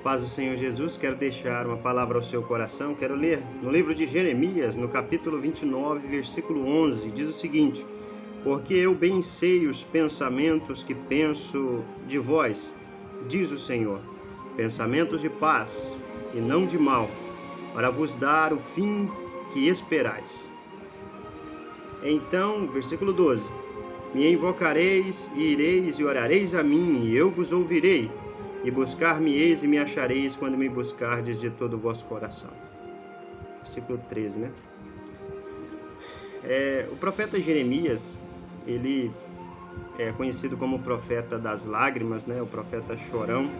Paz do Senhor Jesus, quero deixar uma palavra ao seu coração, quero ler no livro de Jeremias, no capítulo 29, versículo 11, diz o seguinte: Porque eu bem sei os pensamentos que penso de vós, diz o Senhor, pensamentos de paz e não de mal, para vos dar o fim que esperais. Então, versículo 12, me invocareis e ireis e orareis a mim, e eu vos ouvirei. E buscar-me-eis e me achareis quando me buscardes de todo o vosso coração. Versículo 13, né? O profeta Jeremias, ele é conhecido como o profeta das lágrimas, né? O profeta chorão,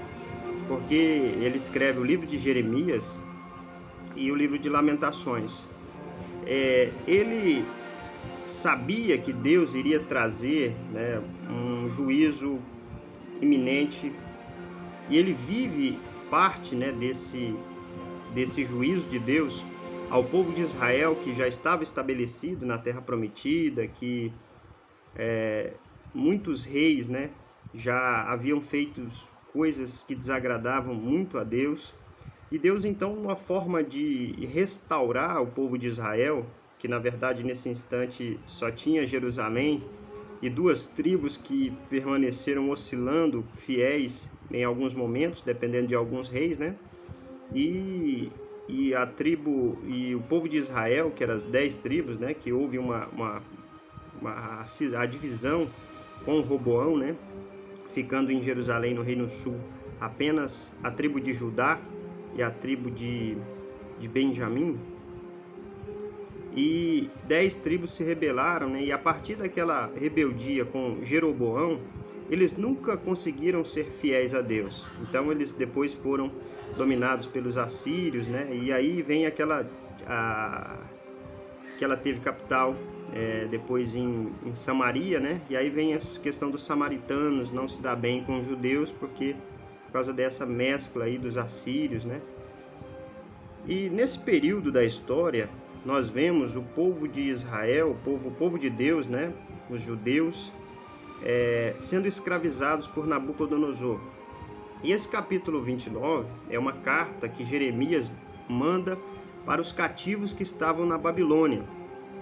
porque ele escreve o livro de Jeremias e o livro de Lamentações. Ele sabia que Deus iria trazer, né, um juízo iminente. E ele vive parte, né, desse juízo de Deus ao povo de Israel, que já estava estabelecido na Terra Prometida, que muitos reis, né, já haviam feito coisas que desagradavam muito a Deus. E Deus, então, uma forma de restaurar o povo de Israel, que na verdade nesse instante só tinha Jerusalém, e duas tribos que permaneceram oscilando, fiéis em alguns momentos, dependendo de alguns reis, né? E a tribo e o povo de Israel, que eram as 10 tribos, né? Que houve a divisão com Roboão, né? Ficando em Jerusalém, no Reino Sul, apenas a tribo de Judá e a tribo de Benjamim. E 10 tribos se rebelaram, né? E a partir daquela rebeldia com Jeroboão, eles nunca conseguiram ser fiéis a Deus. Então eles depois foram dominados pelos assírios, né? E aí vem que ela teve capital depois em Samaria, né? E aí vem a questão dos samaritanos não se dar bem com os judeus, por causa dessa mescla aí dos assírios, né? E nesse período da história, nós vemos o povo de Israel, o povo de Deus, né? Os judeus, sendo escravizados por Nabucodonosor. E esse capítulo 29 é uma carta que Jeremias manda para os cativos que estavam na Babilônia,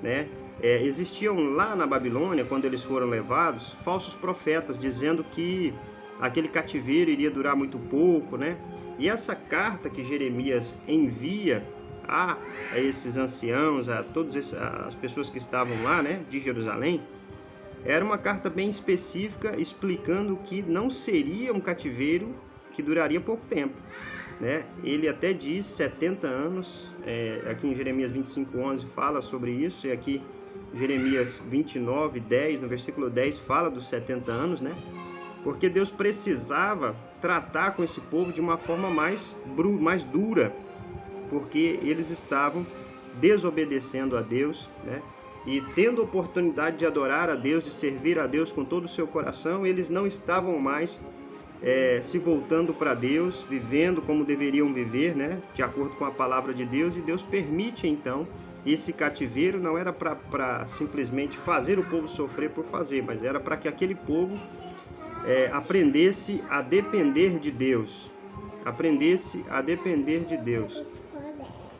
né? Existiam lá na Babilônia, quando eles foram levados, falsos profetas dizendo que aquele cativeiro iria durar muito pouco, né? E essa carta que Jeremias envia a esses anciãos, a todas as pessoas que estavam lá, né, de Jerusalém, era uma carta bem específica, explicando que não seria um cativeiro que duraria pouco tempo, né? Ele até diz 70 anos, aqui em Jeremias 25:11 fala sobre isso, e aqui Jeremias 29:10, no versículo 10, fala dos 70 anos, né? Porque Deus precisava tratar com esse povo de uma forma mais dura, porque eles estavam desobedecendo a Deus, né? E tendo oportunidade de adorar a Deus, de servir a Deus com todo o seu coração, eles não estavam mais se voltando para Deus, vivendo como deveriam viver, né? De acordo com a palavra de Deus. E Deus permite então esse cativeiro, não era para simplesmente fazer o povo sofrer por fazer, mas era para que aquele povo aprendesse a depender de Deus. Aprendesse a depender de Deus.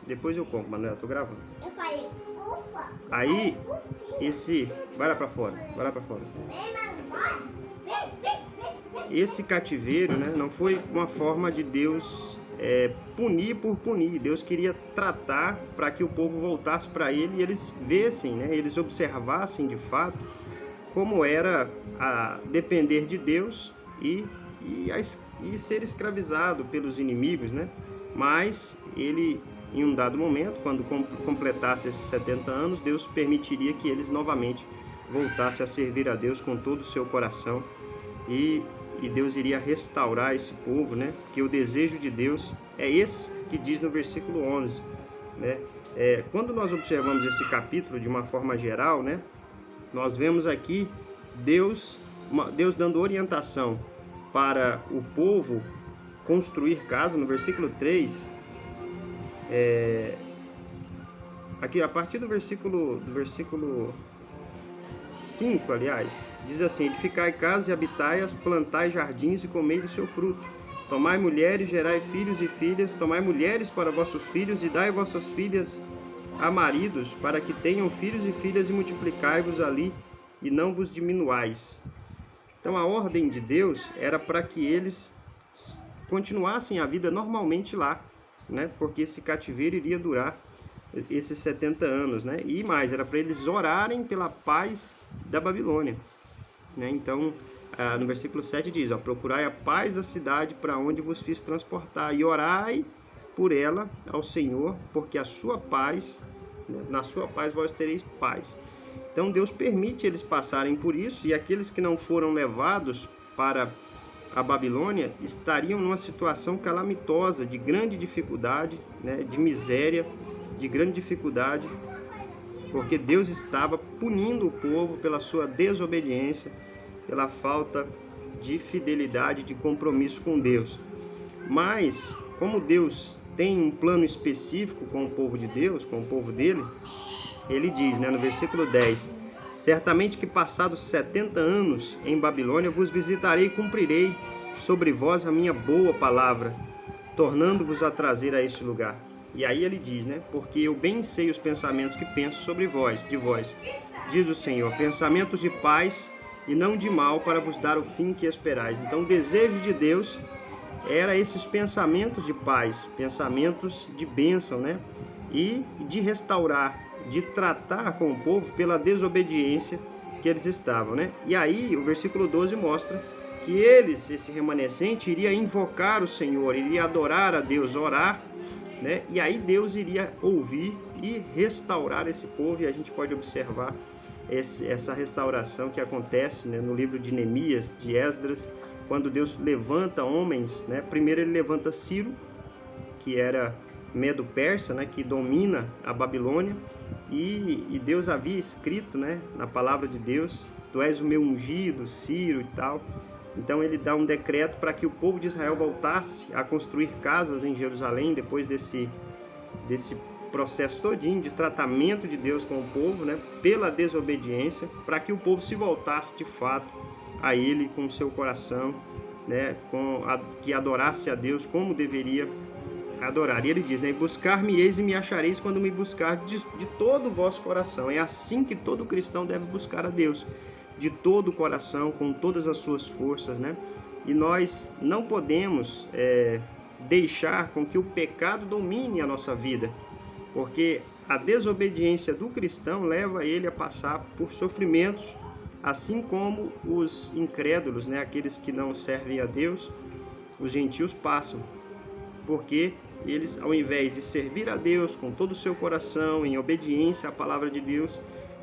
Depois eu compro, Manuel, tô gravando. Eu falei fufa. Aí, vai lá pra fora. Esse cativeiro, né, não foi uma forma de Deus punir por punir. Deus queria tratar para que o povo voltasse para ele e eles vissem, né, eles observassem de fato como era a depender de Deus e ser escravizado pelos inimigos, né? Mas ele, em um dado momento, quando completasse esses 70 anos, Deus permitiria que eles novamente voltassem a servir a Deus com todo o seu coração, e Deus iria restaurar esse povo, né? Porque o desejo de Deus é esse que diz no versículo 11, né? Quando nós observamos esse capítulo de uma forma geral, né? Nós vemos aqui Deus dando orientação para o povo construir casa. No versículo 3, aqui a partir do versículo 5, aliás, diz assim: edificai casas e habitai-as, plantai jardins e comei do seu fruto. tomai mulheres, gerai filhos e filhas, tomai mulheres para vossos filhos e dai vossas filhas a maridos, para que tenham filhos e filhas e multiplicai-vos ali e não vos diminuais. Então a ordem de Deus era para que eles continuassem a vida normalmente lá, né? Porque esse cativeiro iria durar esses 70 anos, né? E mais, era para eles orarem pela paz da Babilônia, né? Então, no versículo 7 diz, ó, procurai a paz da cidade para onde vos fiz transportar e orai por ela ao Senhor, porque a sua paz, né? Na sua paz vós tereis paz. Então Deus permite eles passarem por isso, e aqueles que não foram levados para a Babilônia estariam numa situação calamitosa, de grande dificuldade, né? De miséria, de grande dificuldade, porque Deus estava punindo o povo pela sua desobediência, pela falta de fidelidade, de compromisso com Deus. Mas, como Deus tem um plano específico com o povo de Deus, com o povo dele, ele diz, né, no versículo 10, certamente que passados 70 anos em Babilônia vos visitarei e cumprirei sobre vós a minha boa palavra, tornando-vos a trazer a este lugar. E aí ele diz, né, porque eu bem sei os pensamentos que penso sobre vós, de vós, diz o Senhor, pensamentos de paz e não de mal, para vos dar o fim que esperais. Então o desejo de Deus era esses pensamentos de paz, pensamentos de bênção, né, e de restaurar, de tratar com o povo pela desobediência que eles estavam, né? E aí o versículo 12 mostra que eles, esse remanescente, iria invocar o Senhor, iria adorar a Deus, orar, né? E aí Deus iria ouvir e restaurar esse povo, e a gente pode observar essa restauração que acontece, né, no livro de Neemias, de Esdras, quando Deus levanta homens, né? Primeiro ele levanta Ciro, que era Medo-Persa, né, que domina a Babilônia, e Deus havia escrito, né, na palavra de Deus, tu és o meu ungido, Ciro e tal. Então ele dá um decreto para que o povo de Israel voltasse a construir casas em Jerusalém, depois desse processo todinho de tratamento de Deus com o povo, né, pela desobediência, para que o povo se voltasse de fato a ele com o seu coração, né, que adorasse a Deus como deveria adorar. E ele diz, né, buscar-me-eis e me achareis quando me buscar de todo o vosso coração. É assim que todo cristão deve buscar a Deus, de todo o coração, com todas as suas forças, né? E nós não podemos deixar com que o pecado domine a nossa vida, porque a desobediência do cristão leva ele a passar por sofrimentos, assim como os incrédulos, né, aqueles que não servem a Deus, os gentios passam, porque eles, ao invés de servir a Deus com todo o seu coração, em obediência à palavra de Deus,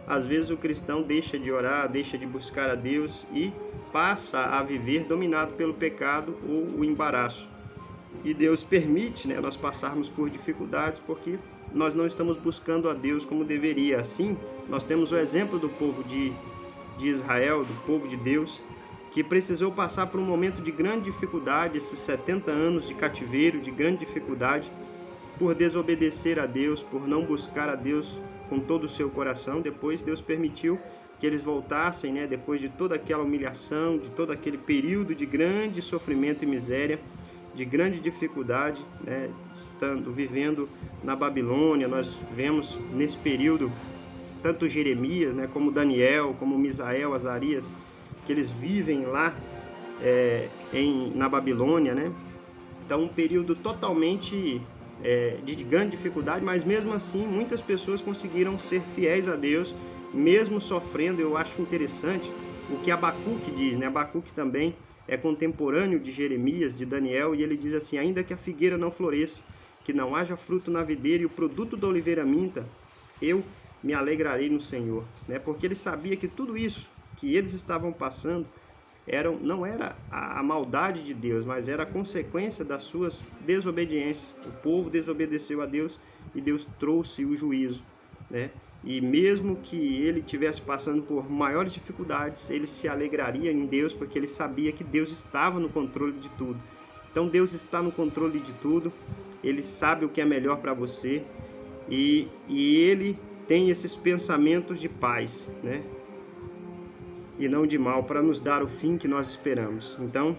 às vezes o cristão deixa de orar, deixa de buscar a Deus e passa a viver dominado pelo pecado ou o embaraço. E Deus permite, né, nós passarmos por dificuldades porque nós não estamos buscando a Deus como deveria. Assim, nós temos o exemplo do povo de Israel, do povo de Deus, que precisou passar por um momento de grande dificuldade, esses 70 anos de cativeiro, de grande dificuldade, por desobedecer a Deus, por não buscar a Deus com todo o seu coração. Depois Deus permitiu que eles voltassem, né, depois de toda aquela humilhação, de todo aquele período de grande sofrimento e miséria, de grande dificuldade, né, vivendo na Babilônia. Nós vemos nesse período tanto Jeremias, né, como Daniel, como Misael, Azarias, que eles vivem lá na Babilônia, né? Então, um período totalmente de grande dificuldade, mas mesmo assim, muitas pessoas conseguiram ser fiéis a Deus, mesmo sofrendo. Eu acho interessante o que Abacuque diz, né? Abacuque também é contemporâneo de Jeremias, de Daniel, e ele diz assim, ainda que a figueira não floresça, que não haja fruto na videira e o produto da oliveira minta, eu me alegrarei no Senhor, né? Porque ele sabia que tudo isso que eles estavam passando não era a maldade de Deus, mas era a consequência das suas desobediências. O povo desobedeceu a Deus e Deus trouxe o juízo, né? E mesmo que ele estivesse passando por maiores dificuldades, ele se alegraria em Deus, porque ele sabia que Deus estava no controle de tudo. Então Deus está no controle de tudo, ele sabe o que é melhor para você, e ele tem esses pensamentos de paz, né? E não de mal, para nos dar o fim que nós esperamos. Então,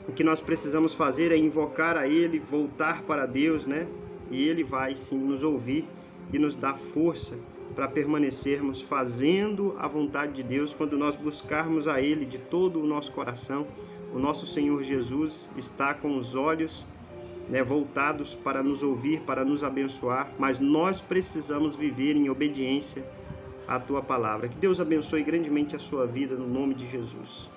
O que nós precisamos fazer é invocar a Ele, voltar para Deus, né? E Ele vai sim nos ouvir e nos dar força para permanecermos fazendo a vontade de Deus quando nós buscarmos a Ele de todo o nosso coração. O nosso Senhor Jesus está com os olhos, né, voltados para nos ouvir, para nos abençoar, mas nós precisamos viver em obediência à Tua palavra. Que Deus abençoe grandemente a sua vida no nome de Jesus.